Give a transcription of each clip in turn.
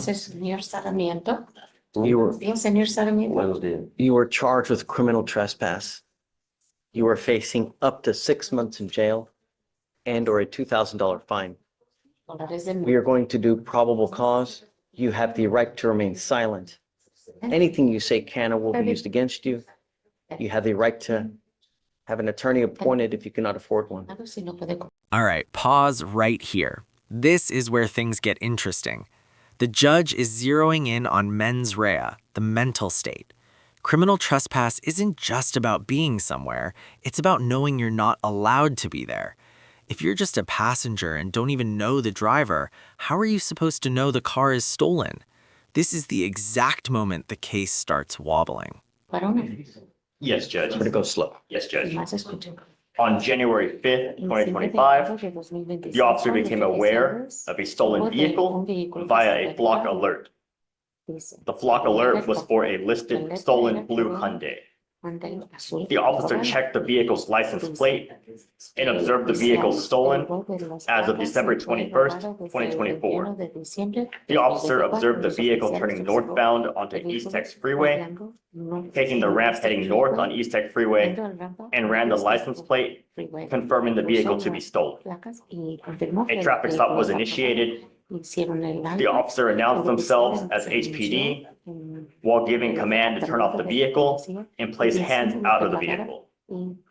Señor Sarmiento. You were, Bien, señor Sarmiento. Buenos días. you were charged with criminal trespass. You are facing up to 6 months in jail and or a $2,000 fine. Dólares de We are going to do probable cause. You have the right to remain silent. Anything you say can or will be used against you. You have the right to have an attorney appointed if you cannot afford one. multa si no puede All right, pause right here. This is where things get interesting. The judge is zeroing in on mens rea, the mental state. Criminal trespass isn't just about being somewhere, it's about knowing you're not allowed to be there. If you're just a passenger and don't even know the driver, how are you supposed to know the car is stolen? This is the exact moment the case starts wobbling. parar. Yes, Judge. I'm going to go slow. Yes, Judge. Más escucho. On January 5th, 2025, the officer became aware of a stolen vehicle via a flock alert. The flock alert was for a listed stolen blue Hyundai. The officer checked the vehicle's license plate and observed the vehicle stolen as of December 21st, 2024. The officer observed the vehicle turning northbound onto East Tex Freeway, taking the ramp heading north on East Tex Freeway, and ran the license plate, confirming the vehicle to be stolen. A traffic stop was initiated. The officer announced themselves as HPD while giving command to turn off the vehicle and place hands out of the vehicle.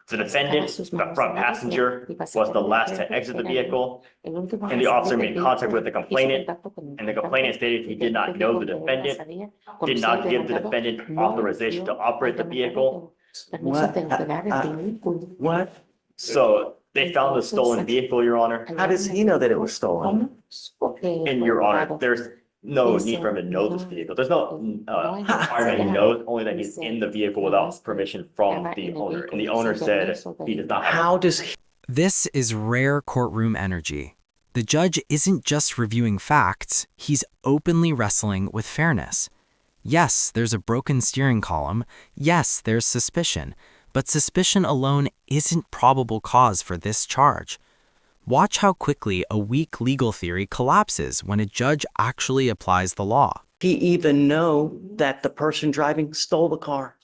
The defendant, the front passenger, was the last to exit the vehicle, and the officer made contact with the complainant, and the complainant stated he did not know the defendant, did not give the defendant authorization to operate the vehicle. What? So they found the stolen vehiol, Your Honor. How does he know that it was stolen? And Your Honor, there's no need for him to know this vehicle. There's no requirement he knows, only that he's in the vehicle without permission from the owner. And the owner said he does not have. How does he? This is rare courtroom energy. The judge isn't just reviewing facts, he's openly wrestling with fairness. Yes, there's a broken steering column. Yes, there's suspicion. But suspicion alone isn't probable cause for this charge. Watch how quickly a weak legal theory collapses when a judge actually applies the law. He even know that the person driving stole the car?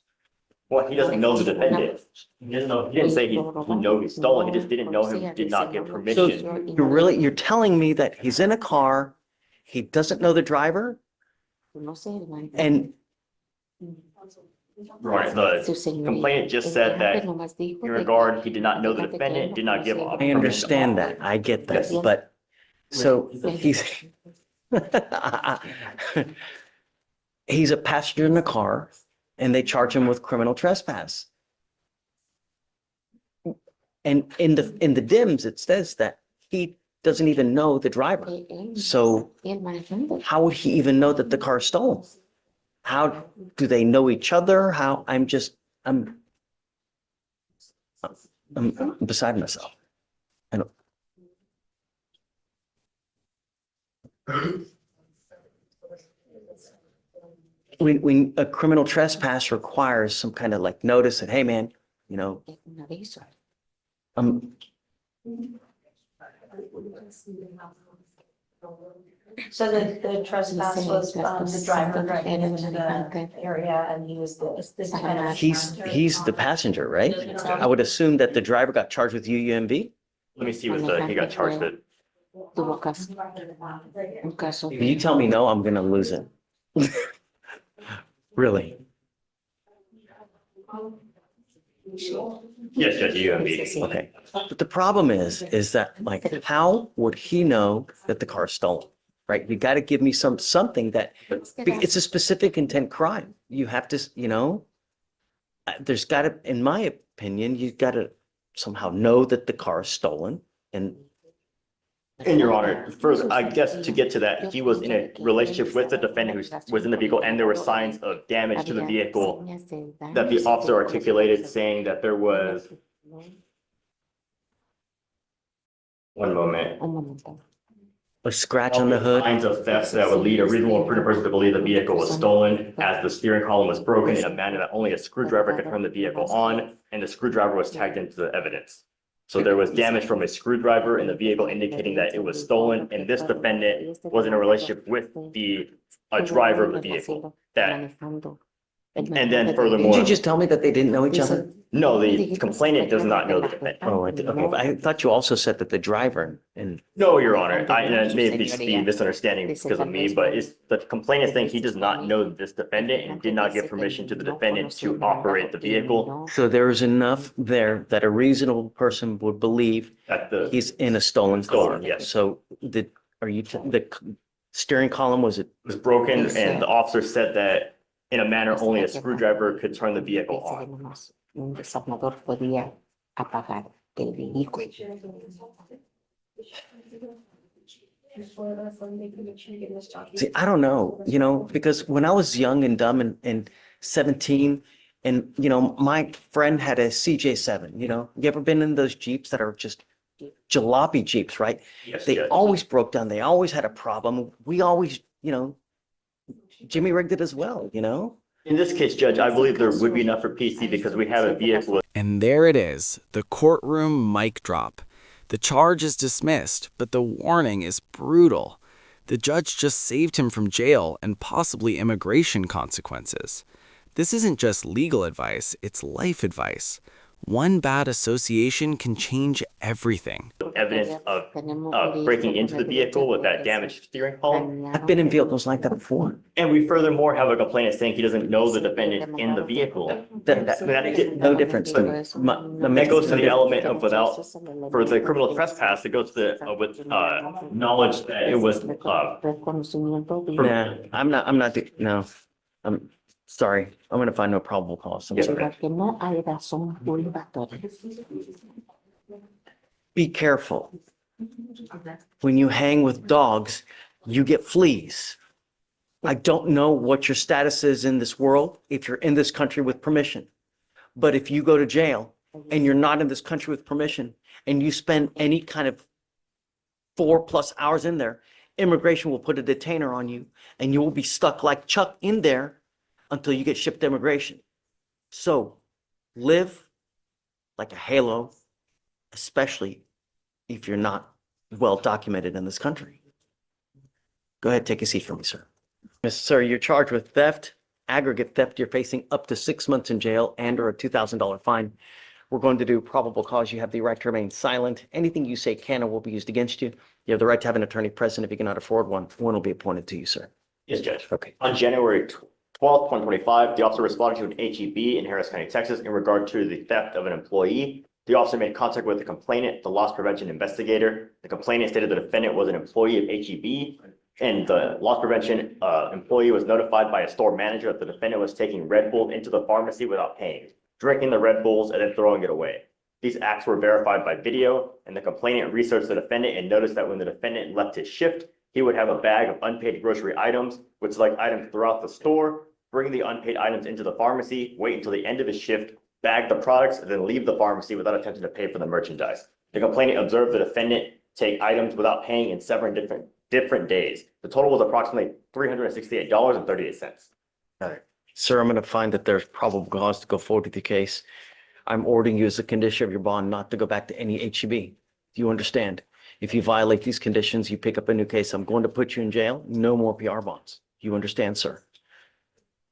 Well, he doesn't know the defendant. He doesn't know, he didn't say he know he stole it. He just didn't know him, did not give permission. You're telling me that he's in a car, he doesn't know the driver, and Right, the complainant just said that in regard, he did not know the defendant, did not give. I understand that, I get that, Yes. but, so he's he's a passenger in a car, and they charge him with criminal trespass. And in the DIMS, it says that he doesn't even know the driver. So how would he even know that the car is stolen? How do they know each other? I'm beside myself. I don't. When a criminal trespass requires some kind of like notice that, hey, man, you know, So the trespass was the driver driving into the area and he was the defendant. he's the passenger, right? I would assume that the driver got charged with UUMV. Let me see what he got charged with. If you tell me no, I'm gonna lose it. Really? Yes, Judge, UMB. Okay. But the problem is that like, how would he know that the car is stolen? Right? You got to give me something that it's a specific intent crime. You have to, there's got to, in my opinion, you've got to somehow know that the car is stolen. And Your Honor, further, I guess to get to that, he was in a relationship with the defendant who was in the vehicle, and there were signs of damage to the vehicle that the officer articulated, saying that there was. One moment. a scratch on the hood. Signs of theft that would lead a reasonable and prudent person to believe the vehicle was stolen, as the steering column was broken in a manner that only a screwdriver could turn the vehicle on, and the screwdriver was tagged into the evidence. So there was damage from a screwdriver in the vehicle indicating that it was stolen, and this defendant was in a relationship with the driver of the vehicle. And then furthermore. Did you just tell me that they didn't know each other? No, the complainant does not know the defendant. Oh, okay. I thought you also said that the driver and No, Your Honor, and it may be misunderstanding because of me, but it's the complainant saying he does not know this defendant and did not give permission to the defendant to operate the vehicle. so there is enough there that a reasonable person would believe At the, he's in a stolen car. Stolen, yes. So the steering column, was it? was broken, and the officer said that in a manner only a screwdriver could turn the vehicle on. Un desarmador podía apagar el vehículo. See, I don't know, because when I was young and dumb and 17, and, my friend had a CJ7, you ever been in those Jeeps that are just jalopy Jeeps, right? Yes, They Judge. always broke down. They always had a problem. We always, Jimmy rigged it as well, In this case, Judge, I believe there would be enough for PC because we have a vehicle. And there it is, the courtroom mic drop. The charge is dismissed, but the warning is brutal. The judge just saved him from jail and possibly immigration consequences. This isn't just legal advice, it's life advice. One bad association can change everything. Evidence of breaking into the vehicle with that damaged steering column. I've been in vehicles like that before. And we furthermore have a complainant saying he doesn't know the defendant in the vehicle. That no difference to me. That goes to the element of without, for the criminal trespass, it goes to with knowledge that it was, Nah, no, I'm sorry. I'm gonna find no probable cause. I'm sorry. Be careful. When you hang with dogs, you get fleas. I don't know what your status is in this world, if you're in this country with permission. But if you go to jail and you're not in this country with permission and you spend any kind of 4+ hours in there, immigration will put a detainer on you and you will be stuck like Chuck in there until you get shipped to immigration. So live like a halo, especially if you're not well documented in this country. Go ahead, take a seat for me, sir. Yes, sir, you're charged with theft, aggregate theft. You're facing up to 6 months in jail and or a $2,000 fine. We're going to do probable cause. You have the right to remain silent. Anything you say can or will be used against you. You have the right to have an attorney present. If you cannot afford one will be appointed to you, sir. Yes, Judge. Okay. On January 12th, 2025, the officer responded to an HEB in Harris County, Texas, in regard to the theft of an employee. The officer made contact with the complainant, the loss prevention investigator. The complainant stated the defendant was an employee of HEB, and the loss prevention employee was notified by a store manager that the defendant was taking Red Bull into the pharmacy without paying, drinking the Red Bulls, and then throwing it away. These acts were verified by video, and the complainant researched the defendant and noticed that when the defendant left his shift, he would have a bag of unpaid grocery items, would select items throughout the store, bring the unpaid items into the pharmacy, wait until the end of his shift, bag the products, and then leave the pharmacy without attempting to pay for the merchandise. The complainant observed the defendant take items without paying in 7 different days. The total was approximately $368.38. All right. Sir, I'm going to find that there's probable cause to go forward with the case. I'm ordering you as a condition of your bond not to go back to any HEB. Do you understand? If you violate these conditions, you pick up a new case, I'm going to put you in jail. No more PR bonds. You understand, sir?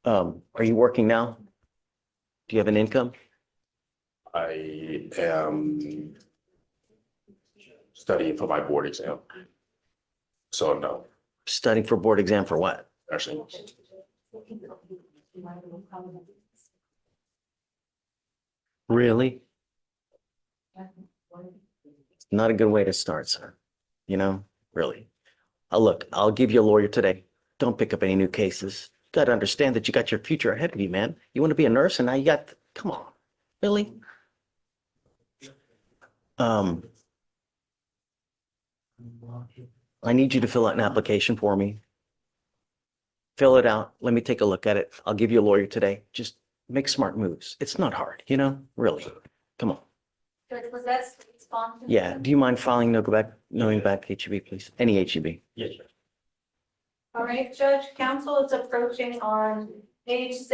Are you working now? Do you have an income? I am studying for my board exam. So no, Studying for board exam for what? actually, Really? It's not a good way to start, sir. Really. Look, I'll give you a lawyer today. Don't pick up any new cases. You got to understand that you got your future ahead of you, man. You want to be a nurse and now you got, come on, really? I need you to fill out an application for me. Fill it out. Let me take a look at it. I'll give you a lawyer today. Just make smart moves. It's not hard, really. Come on. Judge, was that sponsored? Yeah. Do you mind filing knowing back HEB, please? Any HEB. Yes, Judge. All right, Judge, counsel is approaching on page